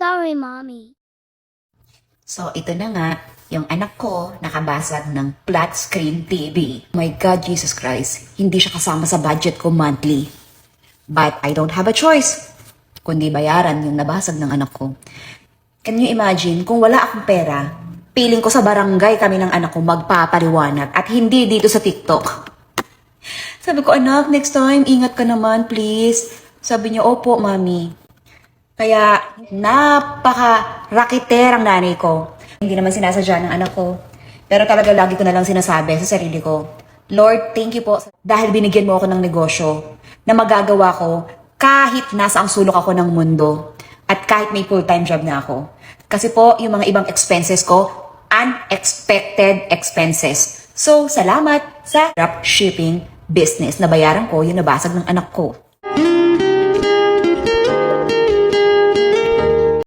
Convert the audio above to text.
Sorry, Mommy. So, ito na nga, yung anak ko nakabasag ng flat screen TV. My God, Jesus Christ, hindi siya kasama sa budget ko monthly. But I don't have a choice, kundi bayaran yung nabasag ng anak ko. Can you imagine, kung wala akong pera, piling ko sa barangay kami ng anak ko magpapaliwanag at hindi dito sa TikTok. Sabi ko, anak, next time, ingat ka naman, please. Sabi niya, opo, mami. Kaya, napaka-rakiter ang nanay ko. Hindi naman sinasadya ng anak ko. Pero talaga lagi ko na lang sinasabi sa sarili ko, Lord, thank you po dahil binigyan mo ako ng negosyo na magagawa ko kahit nasa ang sulok ako ng mundo at kahit may full-time job na ako. Kasi po, yung mga ibang expenses ko, unexpected expenses. So, salamat sa dropshipping business na bayaran ko yung nabasag ng anak ko.